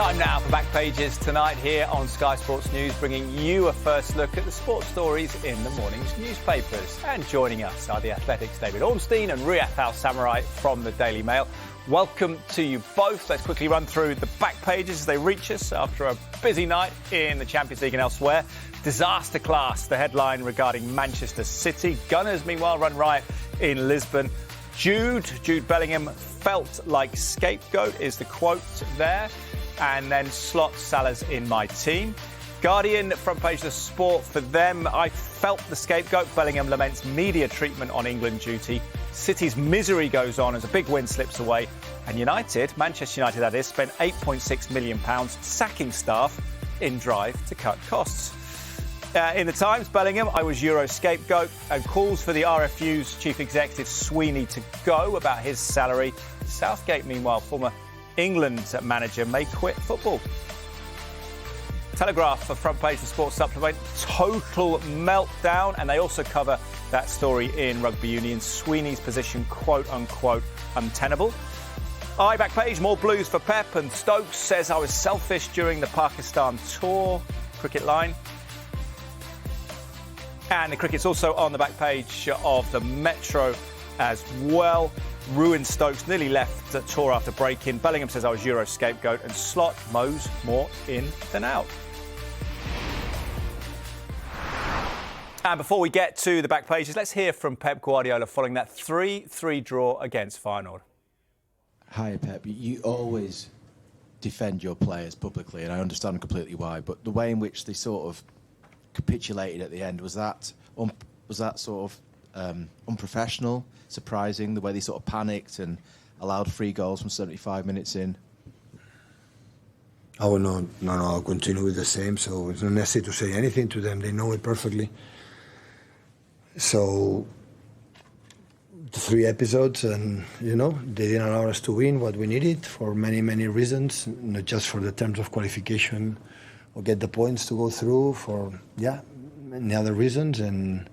Time now for Back Pages tonight here on Sky Sports News, bringing you a first look at the sports stories in the morning's newspapers. And joining us are The Athletic's David Ornstein and Riyadh Al Samurai from the Daily Mail. Welcome to you both. Let's quickly run through the back pages as they reach us after a busy night in the Champions League and elsewhere. Disaster class, the headline regarding Manchester City. Gunners, meanwhile, run riot in Lisbon. Jude Bellingham felt like scapegoat is the quote there. And then slot Salah's in my team. Guardian, front page of the sport for them. I felt the scapegoat. Bellingham laments media treatment on England duty. City's misery goes on as a big win slips away. And United, Manchester United that is, spent £8.6 million sacking staff in drive to cut costs. In the Times, Bellingham, I was Euro scapegoat, and calls for the RFU's chief executive Sweeney to go about his salary. Southgate, meanwhile, former England manager, may quit football. Telegraph, for front page of Sports Supplement, total meltdown, and they also cover that story in rugby union. Sweeney's position, quote unquote, untenable. Back page, more blues for Pep, and Stokes says I was selfish during the Pakistan tour. Cricket line. And the cricket's also on the back page of the Metro as well. Ruined Stokes, nearly left the tour after break-in. Bellingham says I was Euro scapegoat, and Slot mows more in than out. And before we get to the back pages, let's hear from Pep Guardiola following that 3-3 draw against Vano. Hi, Pep. You always defend your players publicly, and I understand completely why. But the way in which they sort of capitulated at the end, was that sort of unprofessional, surprising, the way they sort of panicked and allowed 3 goals from 75 minutes in? Oh, no, I'll continue with the same, so it's not necessary to say anything to them. They know it perfectly. So, the 3 episodes, and, they didn't allow us to win what we needed for many, many reasons, not just for the terms of qualification or get the points to go through, for, many other reasons, and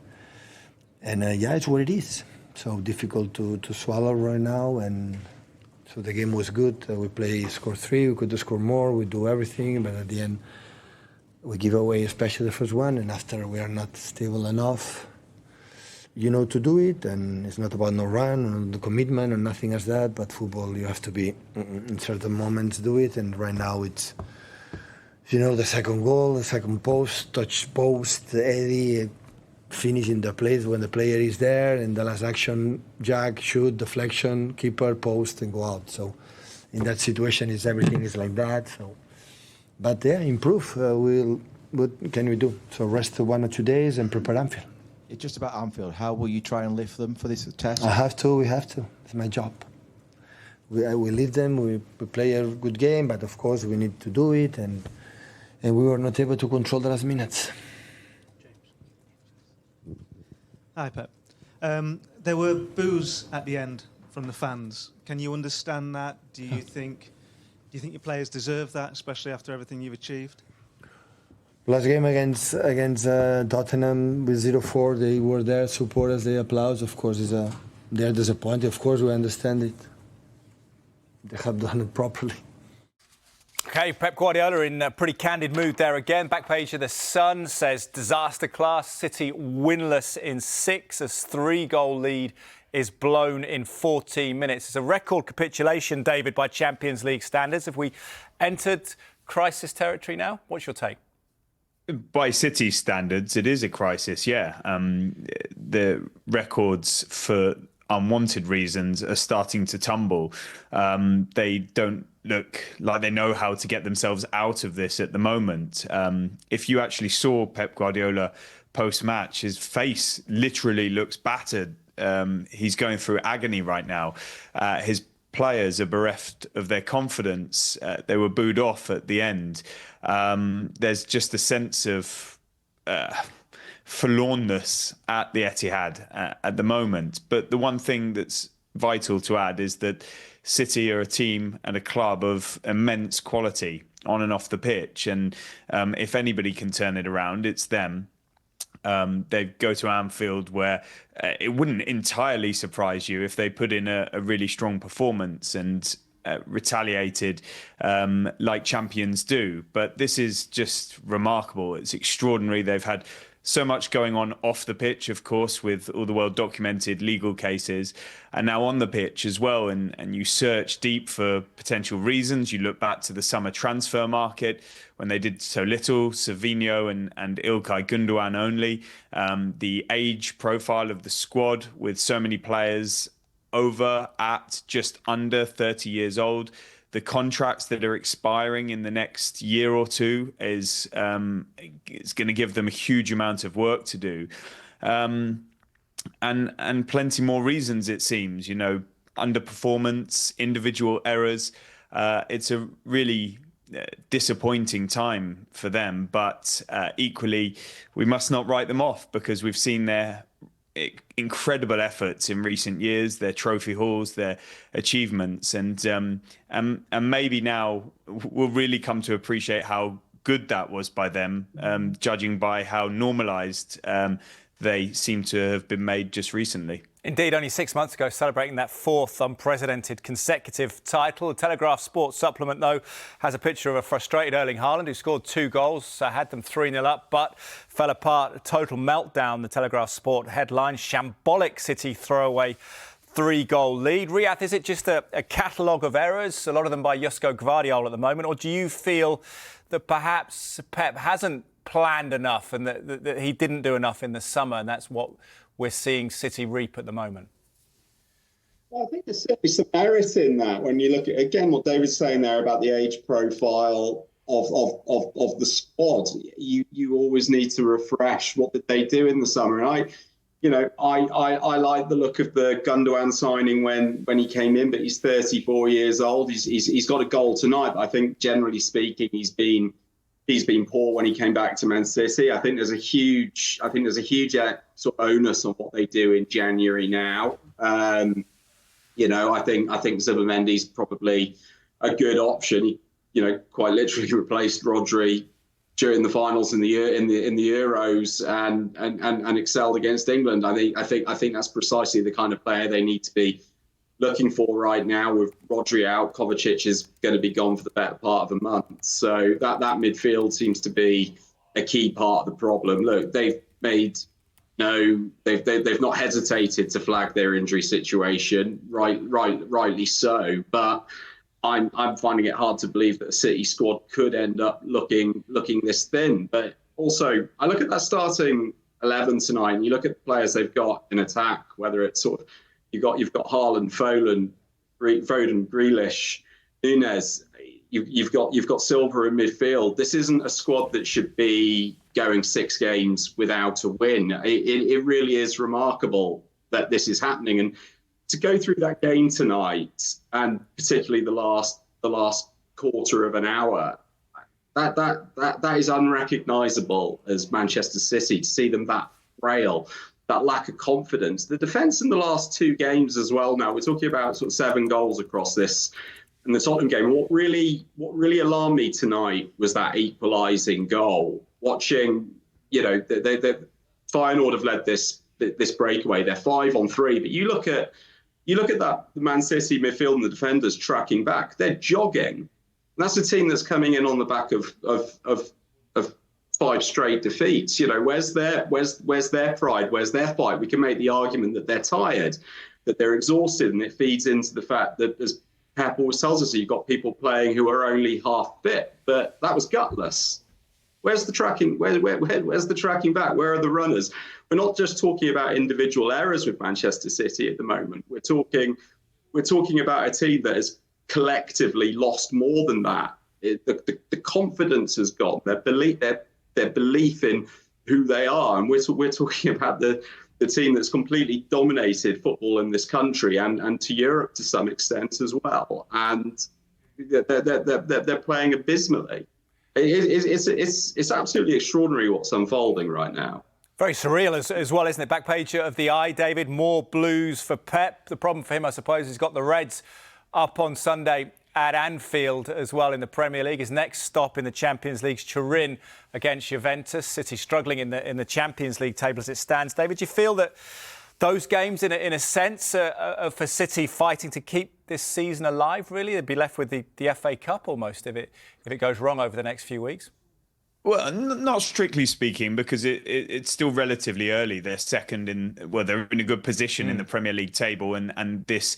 it's what it is. So difficult to swallow right now, and so the game was good. We scored 3, we could have scored more, we do everything, but at the end we give away, especially the first one, and after we are not stable enough, to do it. And it's not about no run or the commitment or nothing as that, but football, you have to be in certain moments do it, and right now it's, the second goal, the second post, touch post, Eddie, finishing the place when the player is there, and the last action, jack, shoot, deflection, keeper, post, and go out. So in that situation, everything is like that. So, but improve. What can we do? So rest 1 or 2 days and prepare Anfield. It's just about Anfield. How will you try and lift them for this test? We have to. It's my job. We lead them. We play a good game, but of course we need to do it, and we were not able to control the last minutes. Hi, Pep. There were boos at the end from the fans. Can you understand that? Do you think your players deserve that, especially after everything you've achieved? Last game against Tottenham with 0-4, they were there, supporters, they applaud. Of course, they're disappointed. Of course, we understand it. They have done it properly. OK, Pep Guardiola in a pretty candid mood there again. Back page of The Sun says disaster class. City winless in 6 as 3-goal lead is blown in 14 minutes. It's a record capitulation, David, by Champions League standards. Have we entered crisis territory now? What's your take? By City standards, it is a crisis, yeah. The records for unwanted reasons are starting to tumble. They don't look like they know how to get themselves out of this at the moment. If you actually saw Pep Guardiola post-match, his face literally looks battered. He's going through agony right now. His players are bereft of their confidence. They were booed off at the end. There's just a sense of forlornness at the Etihad at the moment. But the one thing that's vital to add is that City are a team and a club of immense quality on and off the pitch. And if anybody can turn it around, it's them. They go to Anfield, where it wouldn't entirely surprise you if they put in a really strong performance. And retaliated like champions do. But this is just remarkable. It's extraordinary. They've had so much going on off the pitch, of course, with all the well-documented legal cases, and now on the pitch as well. And you search deep for potential reasons. You look back to the summer transfer market when they did so little, Savinho and Ilkay Gundogan only. The age profile of the squad with so many players over, at, just under 30 years old. The contracts that are expiring in the next year or two is going to give them a huge amount of work to do, and plenty more reasons, it seems. You know, underperformance, individual errors. It's a really disappointing time for them, but equally, we must not write them off, because we've seen their incredible efforts in recent years, their trophy hauls, their achievements, and maybe now we'll really come to appreciate how good that was by them, judging by how normalised they seem to have been made just recently. Indeed, only 6 months ago, celebrating that fourth unprecedented consecutive title. The Telegraph Sports supplement, though, has a picture of a frustrated Erling Haaland, who scored 2 goals, had them 3-0 up, but fell apart. A total meltdown, the Telegraph Sport headline. Shambolic City throwaway 3-goal lead. Riyadh, is it just a catalogue of errors, a lot of them by Josko Guardiola at the moment, or do you feel that perhaps Pep hasn't planned enough and that he didn't do enough in the summer, and that's what we're seeing City reap at the moment? Well, I think there's certainly some merit in that when you look at, again, what David's saying there about the age profile of the squad. You always need to refresh what did they do in the summer. And I like the look of the Gundogan signing when he came in, but he's 34 years old. He's got a goal tonight, but I think generally speaking, he's been poor when he came back to Man City. I think there's a huge sort of onus on what they do in January now. I think Zubimendi's probably a good option. He, quite literally replaced Rodri during the finals in the Euros and excelled against England. I think that's precisely the kind of player they need to be looking for right now. With Rodri out, Kovacic is going to be gone for the better part of a month. So that midfield seems to be a key part of the problem. Look, they've not hesitated to flag their injury situation, rightly so. But I'm finding it hard to believe that a City squad could end up looking this thin. But also, I look at that starting 11 tonight, and you look at the players they've got in attack, whether it's sort of you've got Haaland, Foden, Grealish, Nunes. You've got Silva in midfield. This isn't a squad that should be going 6 games without a win. It really is remarkable that this is happening. And to go through that game tonight, and particularly the last quarter of an hour, that is unrecognisable as Manchester City. To see them that frail, that lack of confidence. The defence in the last 2 games as well. Now we're talking about sort of 7 goals across this. In the Tottenham game, what really alarmed me tonight was that equalising goal. Watching, the Feyenoord have led this breakaway. They're 5 on 3, but you look at that the Man City midfield and the defenders tracking back. They're jogging. And that's a team that's coming in on the back of 5 straight defeats. Where's their pride? Where's their fight? We can make the argument that they're tired, that they're exhausted, and it feeds into the fact that, as Pep always tells us, you've got people playing who are only half fit. But that was gutless. Where's the tracking? Where's the tracking back? Where are the runners? We're not just talking about individual errors with Manchester City at the moment. We're talking about a team that has collectively lost more than that. The confidence has gone. Their belief in who they are, and we're talking about the team that's completely dominated football in this country and to Europe to some extent as well. And they're playing abysmally. It's absolutely extraordinary what's unfolding right now. Very surreal as well, isn't it? Back page of the Eye, David. More blues for Pep. The problem for him, I suppose, he's got the Reds up on Sunday at Anfield as well in the Premier League. His next stop in the Champions League's Turin against Juventus. City struggling in the Champions League table as it stands. David, do you feel that those games, in a sense, for City fighting to keep this season alive, really? They'd be left with the FA Cup almost if it goes wrong over the next few weeks. Well, not strictly speaking, because it's still relatively early. They're they're in a good position in the Premier League table, and this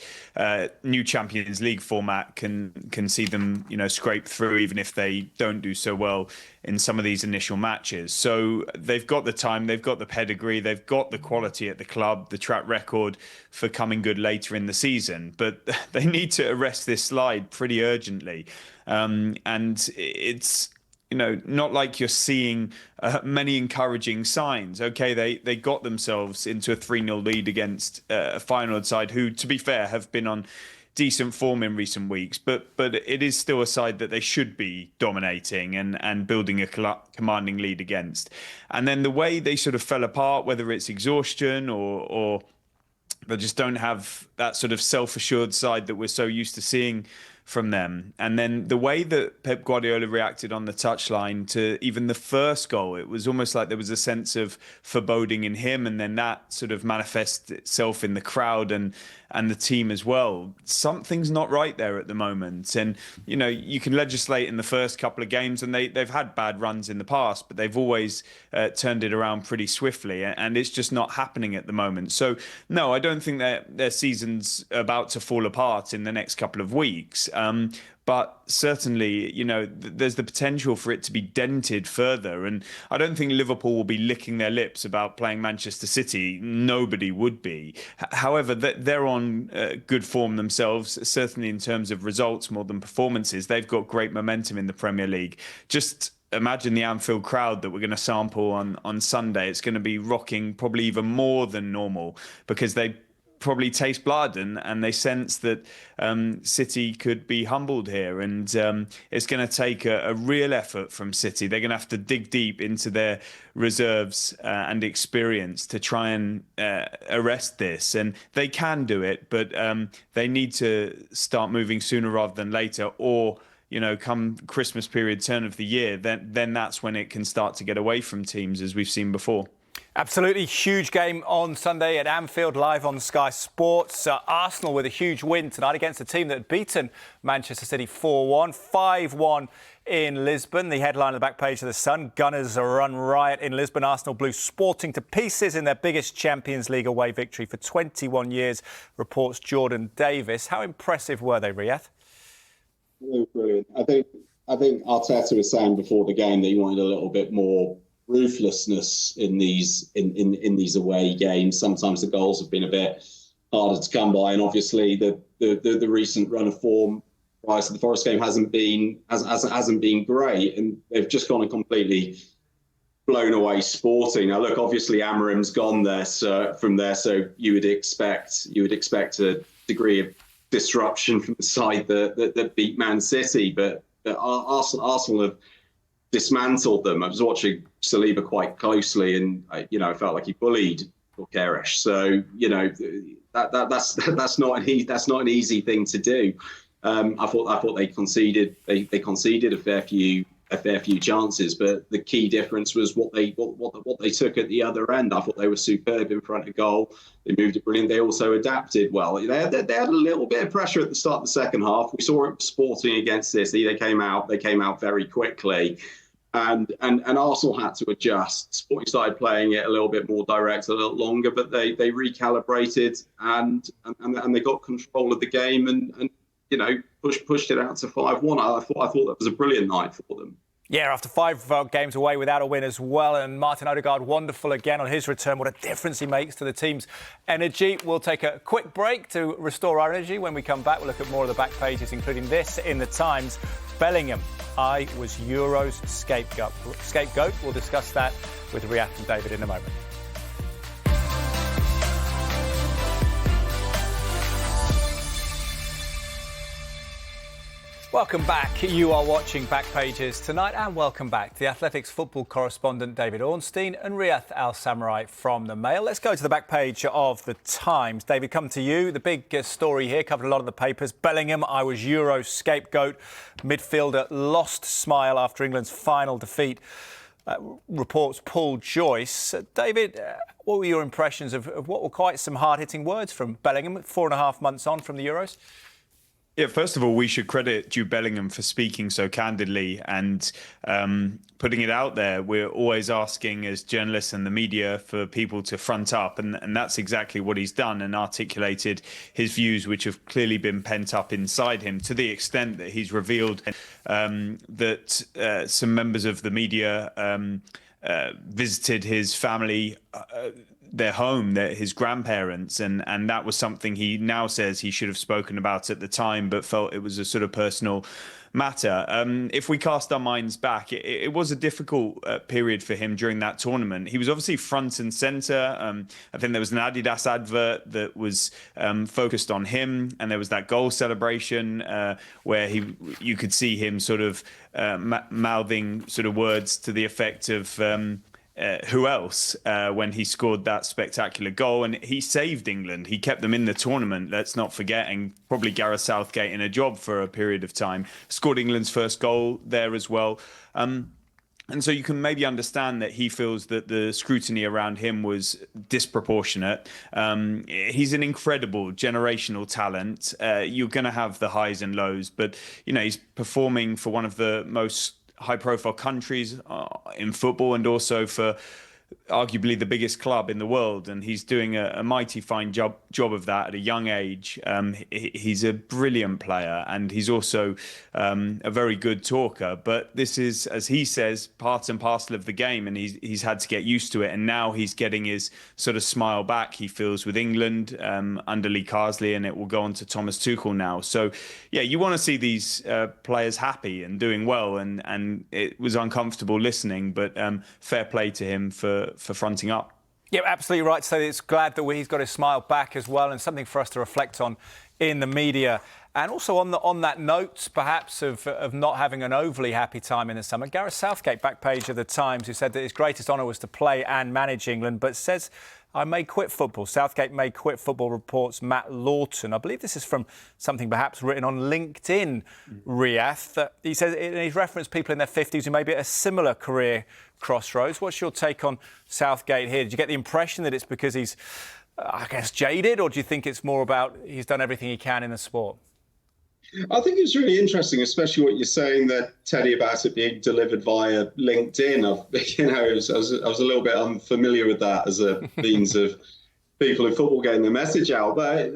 new Champions League format can see them, scrape through, even if they don't do so well in some of these initial matches. So they've got the time, they've got the pedigree, they've got the quality at the club, the track record for coming good later in the season. But they need to arrest this slide pretty urgently, and it's not like you're seeing many encouraging signs. Okay, they got themselves into a 3-0 lead against a Feyenoord side who, to be fair, have been on decent form in recent weeks. But it is still a side that they should be dominating and building a commanding lead against. And then the way they sort of fell apart, whether it's exhaustion or they just don't have that sort of self-assured side that we're so used to seeing from them. And then the way that Pep Guardiola reacted on the touchline to even the first goal, it was almost like there was a sense of foreboding in him, and then that sort of manifests itself in the crowd and the team as well. Something's not right there at the moment. And, you can legislate in the first couple of games, and they've had bad runs in the past, but they've always turned it around pretty swiftly, and it's just not happening at the moment. So, no, I don't think that their season's about to fall apart in the next couple of weeks. But certainly, there's the potential for it to be dented further. And I don't think Liverpool will be licking their lips about playing Manchester City. Nobody would be. However, they're on good form themselves, certainly in terms of results more than performances. They've got great momentum in the Premier League. Just imagine the Anfield crowd that we're going to sample on Sunday. It's going to be rocking probably even more than normal, because they probably taste blood and they sense that City could be humbled here, and it's going to take a real effort from City. They're going to have to dig deep into their reserves and experience to try and arrest this, and they can do it, but they need to start moving sooner rather than later, or come Christmas period, turn of the year, then that's when it can start to get away from teams, as we've seen before. Absolutely huge game on Sunday at Anfield, live on Sky Sports. Arsenal with a huge win tonight against a team that had beaten Manchester City 4-1, 5-1 in Lisbon. The headline on the back page of The Sun: Gunners run riot in Lisbon. Arsenal Blues sporting to pieces in their biggest Champions League away victory for 21 years, reports Jordan Davis. How impressive were they, Riyadh? Brilliant. I think Arteta was saying before the game that he wanted a little bit more ruthlessness in these away games. Sometimes the goals have been a bit harder to come by, and obviously the recent run of form prior to the Forest game hasn't been great, and they've just gone and completely blown away Sporting. Now look, obviously Amorim's gone there, so you would expect a degree of disruption from the side that beat Man City, but Arsenal have dismantled them. I was watching Saliba quite closely, and I felt like he bullied Bukaresh. So that's not an easy thing to do. I thought they conceded a fair few chances, but the key difference was what they took at the other end. I thought they were superb in front of goal. They moved it brilliant. They also adapted well. They had a little bit of pressure at the start of the second half. We saw it Sporting against City. They came out very quickly. And Arsenal had to adjust. Sporting started playing it a little bit more direct, a little longer, but they recalibrated and they got control of the game and pushed it out to 5-1. I thought that was a brilliant night for them. Yeah, after 5 games away without a win as well, and Martin Odegaard wonderful again on his return. What a difference he makes to the team's energy. We'll take a quick break to restore our energy. When we come back, we'll look at more of the back pages, including this in the Times: Bellingham, I was Euro's scapegoat. We'll discuss that with Riyadh and David in a moment. Welcome back. You are watching Back Pages tonight, and welcome back to the Athletics football correspondent David Ornstein and Riyadh Al Samurai from the Mail. Let's go to the back page of the Times. David, come to you. The big story here, covered a lot of the papers. Bellingham, I was Euro scapegoat. Midfielder lost smile after England's final defeat reports Paul Joyce. David, what were your impressions of what were quite some hard-hitting words from Bellingham 4.5 months on from the Euros? Yeah, first of all, we should credit Jude Bellingham for speaking so candidly and putting it out there. We're always asking as journalists and the media for people to front up, and that's exactly what he's done, and articulated his views, which have clearly been pent up inside him, to the extent that he's revealed that some members of the media visited his family, their home, his grandparents, and that was something he now says he should have spoken about at the time, but felt it was a sort of personal matter. If we cast our minds back, it was a difficult period for him during that tournament. He was obviously front and centre. I think there was an Adidas advert that was focused on him, and there was that goal celebration where you could see him sort of mouthing sort of words to the effect of who else when he scored that spectacular goal. And he saved England. He kept them in the tournament, let's not forget, and probably Gareth Southgate in a job for a period of time. Scored England's first goal there as well. And so you can maybe understand that he feels that the scrutiny around him was disproportionate. He's an incredible generational talent. You're going to have the highs and lows, but he's performing for one of the most high-profile countries in football, and also for arguably the biggest club in the world, and he's doing a mighty fine job of that at a young age. He's a brilliant player, and he's also a very good talker. But this is, as he says, part and parcel of the game, and he's had to get used to it. And now he's getting his sort of smile back, he feels, with England under Lee Carsley, and it will go on to Thomas Tuchel now. So, yeah, you want to see these players happy and doing well, and it was uncomfortable listening, but fair play to him for fronting up. Yeah, absolutely right. So it's glad that he's got his smile back as well, and something for us to reflect on in the media. And also on that note, perhaps, of not having an overly happy time in the summer, Gareth Southgate, back page of the Times, who said that his greatest honour was to play and manage England, but says, I may quit football. Southgate may quit football, reports Matt Lawton. I believe this is from something perhaps written on LinkedIn, Riyadh. He says, he's referenced people in their 50s who may be at a similar career crossroads. What's your take on Southgate here? Did you get the impression that it's because he's, I guess, jaded, or do you think it's more about he's done everything he can in the sport? I think it's really interesting, especially what you're saying there, Teddy, about it being delivered via LinkedIn. I was a little bit unfamiliar with that as a means of people in football getting the message out. But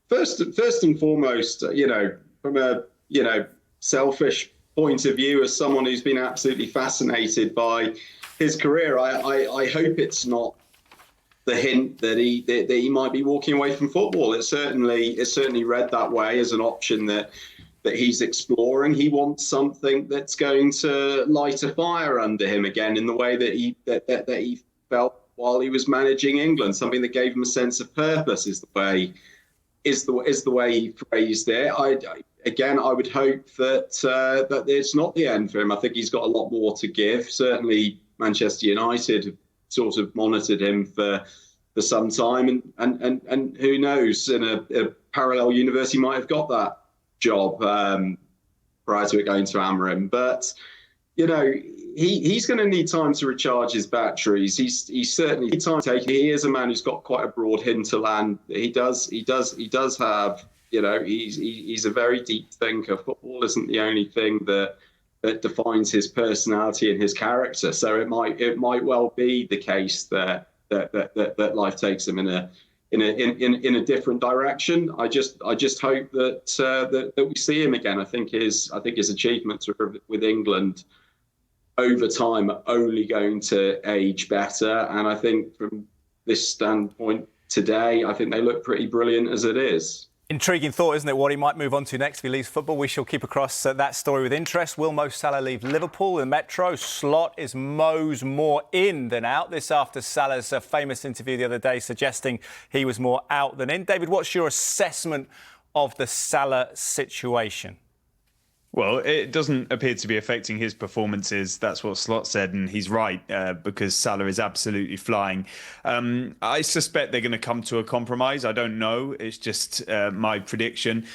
first and foremost, from a selfish point of view, as someone who's been absolutely fascinated by his career, I hope it's not the hint that he might be walking away from football. It's certainly read that way as an option that he's exploring. He wants something that's going to light a fire under him again, in the way that he felt while he was managing England. Something that gave him a sense of purpose is the way he phrased it. I would hope that it's not the end for him. I think he's got a lot more to give. Certainly, Manchester United sort of monitored him for some time, and who knows, in a parallel universe he might have got that job prior to it going to Amorim. But he's going to need time to recharge his batteries. He's certainly need time to take. He is a man who's got quite a broad hinterland. He does have. He's a very deep thinker. Football isn't the only thing that defines his personality and his character. So it might well be the case that life takes him in a different direction. I just hope that we see him again. I think his achievements with England over time are only going to age better. And I think from this standpoint today, I think they look pretty brilliant as it is. Intriguing thought, isn't it, what he might move on to next if he leaves football? We shall keep across that story with interest. Will Mo Salah leave Liverpool? The Metro slot, is Mo's more in than out? This after Salah's famous interview the other day suggesting he was more out than in. David, what's your assessment of the Salah situation? Well, it doesn't appear to be affecting his performances. That's what Slot said, and he's right, because Salah is absolutely flying. I suspect they're going to come to a compromise. I don't know. It's just my prediction,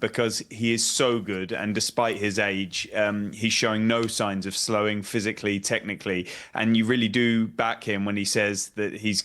because he is so good, and despite his age, he's showing no signs of slowing physically, technically, and you really do back him when he says that he's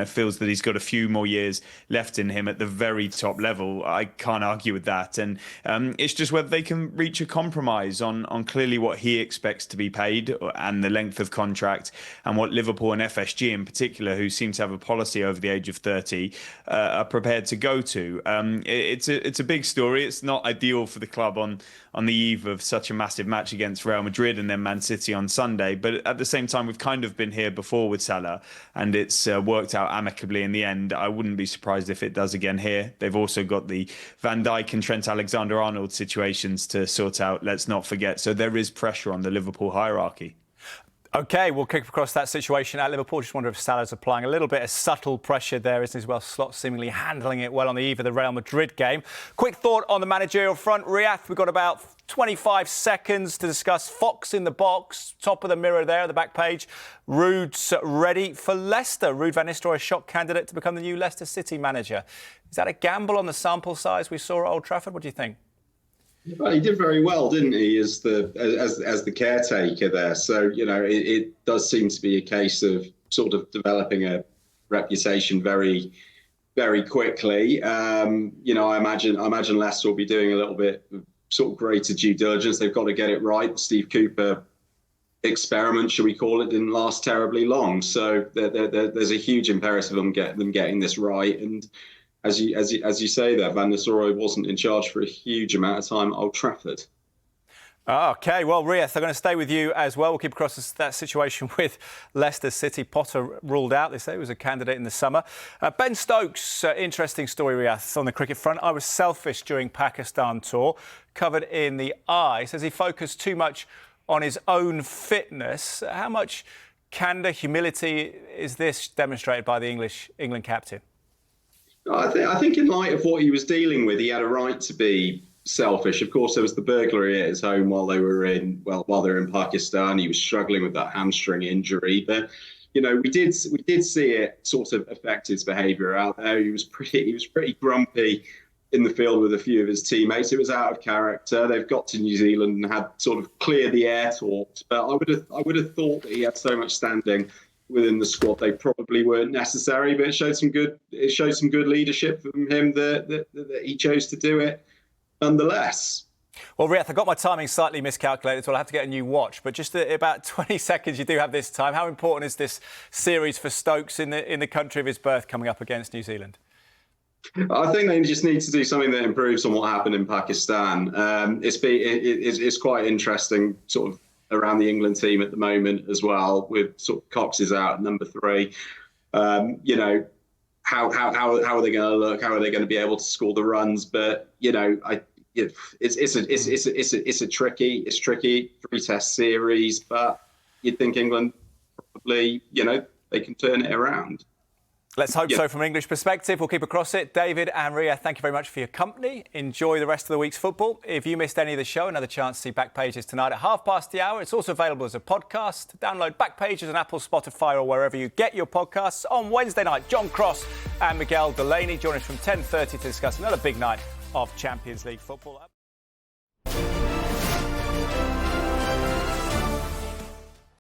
feels that he's got a few more years left in him at the very top level. I can't argue with that. And it's just whether they can reach a compromise on clearly what he expects to be paid and the length of contract, and what Liverpool and FSG in particular, who seem to have a policy over the age of 30, are prepared to go to. It's a big story. It's not ideal for the club on the eve of such a massive match against Real Madrid and then Man City on Sunday. But at the same time, we've kind of been here before with Salah, and it's worked out amicably in the end. I wouldn't be surprised if it does again here. They've also got the Van Dijk and Trent Alexander-Arnold situations to sort out, let's not forget. So there is pressure on the Liverpool hierarchy. OK, we'll kick across that situation at Liverpool. Just wonder if Salah's applying a little bit of subtle pressure there, isn't he, as well? Slot seemingly handling it well on the eve of the Real Madrid game. Quick thought on the managerial front. Riyadh, we've got about 25 seconds to discuss Fox in the box. Top of the mirror there, the back page. Ruud's ready for Leicester. Ruud van Nistelrooy, a shock candidate to become the new Leicester City manager. Is that a gamble on the sample size we saw at Old Trafford? What do you think? Well, he did very well, didn't he, as the caretaker there? So, it does seem to be a case of sort of developing a reputation very, very quickly. I imagine Leicester will be doing a little bit of sort of greater due diligence. They've got to get it right. The Steve Cooper experiment, shall we call it, didn't last terribly long. So there's a huge imperative on them getting this right. And as you say there, Van Nistelrooy wasn't in charge for a huge amount of time at Old Trafford. OK, well, Riyadh, they're going to stay with you as well. We'll keep across that situation with Leicester City. Potter ruled out, they say, he was a candidate in the summer. Ben Stokes, interesting story, Riyadh, on the cricket front. I was selfish during Pakistan tour, covered in the eye. Says he focused too much on his own fitness. How much candour, humility is this demonstrated by the England captain? I think in light of what he was dealing with, he had a right to be selfish. Of course, there was the burglary at his home while they were in Pakistan. He was struggling with that hamstring injury, but we did see it sort of affect his behaviour out there. He was pretty grumpy in the field with a few of his teammates. It was out of character. They've got to New Zealand and had sort of clear the air talks, but I would have thought that he had so much standing within the squad, they probably weren't necessary. But it showed some good leadership from him that he chose to do it nonetheless. Well, Riyadh, I got my timing slightly miscalculated, so I'll have to get a new watch. But just about 20 seconds you do have this time. How important is this series for Stokes in the country of his birth coming up against New Zealand? I think they just need to do something that improves on what happened in Pakistan. It's quite interesting, sort of, around the England team at the moment as well, with sort of Cox is out at number 3. How are they going to look? How are they going to be able to score the runs? But it's a tricky 3-test series. But you'd think England probably they can turn it around. Let's hope so from an English perspective. We'll keep across it. David and Riyadh, thank you very much for your company. Enjoy the rest of the week's football. If you missed any of the show, another chance to see Back Pages tonight at hour. It's also available as a podcast. Download Back Pages on Apple, Spotify or wherever you get your podcasts. On Wednesday night, John Cross and Miguel Delaney join us from 10:30 to discuss another big night of Champions League football.